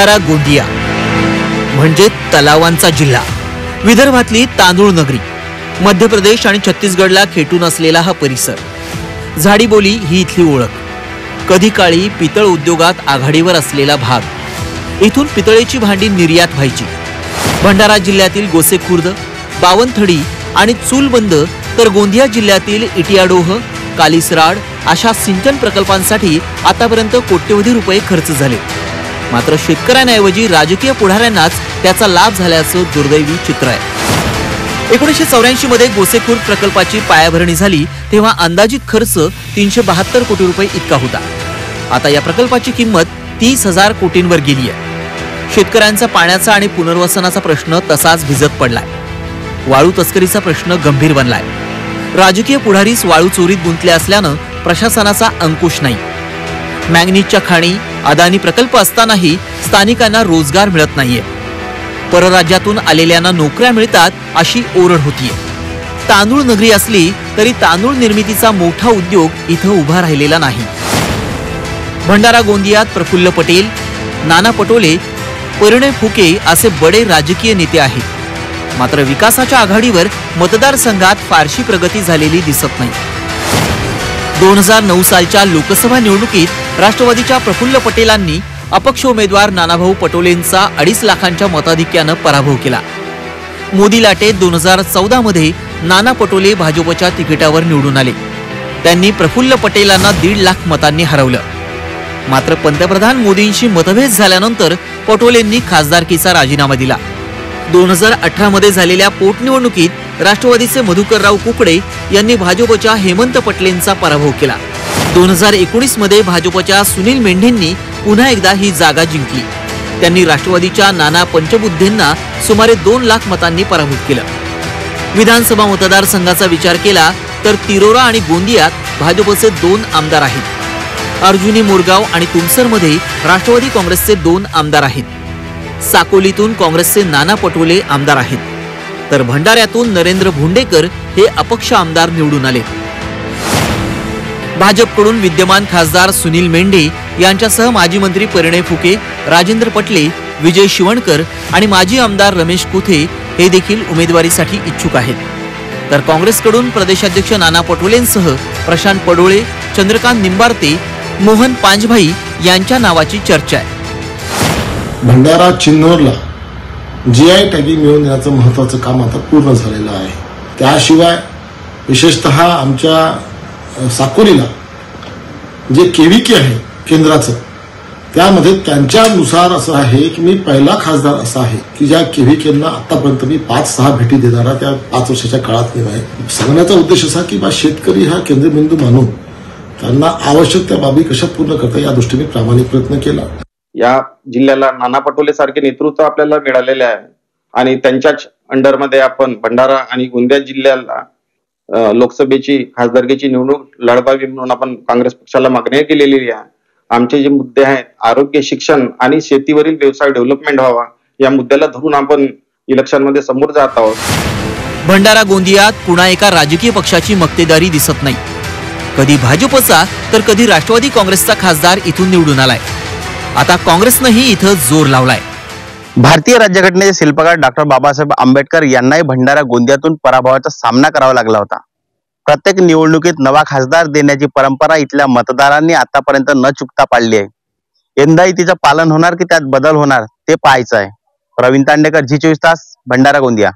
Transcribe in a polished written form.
भंडारा गोंदिया म्हणजे तलावांचा जिल्हा, विदर्भातली तांदूळ नगरी, मध्य प्रदेश आणि छत्तीसगडला खेटून असलेला हा परिसर, झाडीबोली ही इथली ओळख, कधी काळी पितळ उद्योगात आघाडीवर असलेला भाग, इथून पितळेची भांडी निर्यात व्हायची। भंडारा जिल्ह्यातील गोसेखुर्द, बावनथडी आणि चूलबंद तर गोंदिया जिल्ह्यातील इटियाडोह, कालिसराड अशा सिंचन प्रकल्पांसाठी आतापर्यंत कोट्यवधी रुपये खर्च झाले। मात्र शेतकऱ्यांऐवजी राजकीय पुढाऱ्यांनाच त्याचा लाभ झाल्याचं दुर्दैवी चित्र आहे। 1984 मध्ये गोसेखुर्द प्रकल्पाची पायाभरणी झाली तेव्हा अंदाजित खर्च 372 कोटी रुपये इतका होता। आता या प्रकल्पाची किंमत 30,000 कोटींवर गेली आहे। शेतकऱ्यांचा पाण्याचा आणि पुनर्वसनाचा प्रश्न तसाच भिजत पडलाय। वाळू तस्करीचा प्रश्न गंभीर बनलाय। राजकीय पुढारीच वाळू चोरीत गुंतले असल्यानं प्रशासनाचा अंकुश नाही। मॅंगनीजच्या खाणी, अदानी प्रकल्प असतानाही स्थानिकांना रोजगार मिळत नाहीये। परराज्यातून आलेल्यांना नोकऱ्या मिळतात अशी ओरड होतीये। तांदूळ नगरी असली तरी तांदूळ निर्मितीचा मोठा उद्योग इथं उभा राहिलेला नाही। भंडारा गोंदियात प्रफुल्ल पटेल, नाना पटोले, परिणय फुके असे बडे राजकीय नेते आहेत। मात्र विकासाच्या आघाडीवर मतदारसंघात फारशी प्रगती झालेली दिसत नाही। 2009 सालच्या लोकसभा निवडणुकीत राष्ट्रवादीच्या प्रफुल्ल पटेलांनी अपक्ष उमेदवार नानाभाऊ पटोलेंचा 2.5 लाखांच्या मताधिक्यानं पराभव केला। मोदी लाटेत 2014 मध्ये नाना पटोले भाजपच्या तिकिटावर निवडून आले। त्यांनी प्रफुल्ल पटेलांना 1.5 लाख मतांनी हरवलं। मात्र पंतप्रधान मोदींशी मतभेद झाल्यानंतर पटोलेंनी खासदारकीचा राजीनामा दिला। 2018 मध्ये झालेल्या पोटनिवडणुकीत राष्ट्रवादीचे मधुकरराव कुकडे यांनी भाजपच्या हेमंत पटलेंचा पराभव केला। 2019 मध्ये भाजपच्या सुनील मेंढेंनी पुन्हा एकदा ही जागा जिंकली। त्यांनी राष्ट्रवादीच्या नाना पंचबुद्धेंना सुमारे 2 लाख मतांनी पराभूत केलं। विधानसभा मतदारसंघाचा विचार केला तर तिरोरा आणि गोंदियात भाजपचे 2 आमदार आहेत। अर्जुनी मोरगाव आणि तुमसरमध्ये राष्ट्रवादी काँग्रेसचे 2 आमदार आहेत। साकोलीतून काँग्रेसचे नाना पटोले आमदार आहेत, तर भंडाऱ्यातून नरेंद्र भोंडेकर हे अपक्ष आमदार निवडून आले। भाजपकडून विद्यमान खासदार सुनील मेंढे यांच्यासह माजी मंत्री परिणय फुके, राजेंद्र पटले, विजय शिवणकर आणि माजी आमदार रमेश कुथे हे देखील उमेदवारीसाठी इच्छुक आहेत। तर काँग्रेसकडून प्रदेशाध्यक्ष नाना पटोलेंसह प्रशांत पडोळे, चंद्रकांत निंबारते, मोहन पांजभाई यांच्या नावाची चर्चा आहे। भंडारा चिन्नोरला GI टॅगिंग मिळवून देण्याचं महत्त्वाचं काम आता पूर्ण झालेलं आहे। त्याशिवाय विशेषतः आमच्या साकोलीला जे KVK आहे केंद्राचं, त्यामध्ये त्यांच्यानुसार असं आहे की मी पहिला खासदार असा आहे की ज्या KVKना आतापर्यंत मी 5-6 भेटी देणारा त्या 5 वर्षाच्या काळात मी आहे। सांगण्याचा उद्देश असा की शेतकरी हा केंद्रबिंदू मानून त्यांना आवश्यक त्या बाबी कशा पूर्ण करता या दृष्टीने प्रामाणिक प्रयत्न केला। या जिल्ह्याला नाना पटोले सारखे नेतृत्व आपल्याला मिळालेले आहे आणि त्यांच्याच अंडरमध्ये आपण भंडारा आणि गोंदिया जिल्ह्याला लोकसभेची खासदारकीची निवडणूक लढवावी म्हणून आपण काँग्रेस पक्षाला मागणी केलेली आहे। आमचे जे मुद्दे आहेत, आरोग्य, शिक्षण आणि शेतीवरील व्यवसाय डेव्हलपमेंट व्हावा, या मुद्द्याला धरून आपण इलेक्शनमध्ये समोर जात आहोत। भंडारा गोंदियात पुन्हा एका राजकीय पक्षाची मक्तेदारी दिसत नाही। कधी भाजपचा तर कधी राष्ट्रवादी काँग्रेसचा खासदार इथून निवडून आलाय। आता काँग्रेसनंही इथं जोर लावलाय। भारतीय राज्यघटनेचे शिल्पकार डॉक्टर बाबासाहेब आंबेडकर यांनाही भंडारा गोंदियातून पराभवाचा सामना करावा लागला होता। प्रत्येक निवडणुकीत नवा खासदार देण्याची परंपरा इथल्या मतदारांनी आतापर्यंत न चुकता पाळली आहे। यंदाही तिचं पालन होणार की त्यात बदल होणार ते पाहायचं आहे। प्रवीण तांडेकर, G24 तास, भंडारा गोंदिया।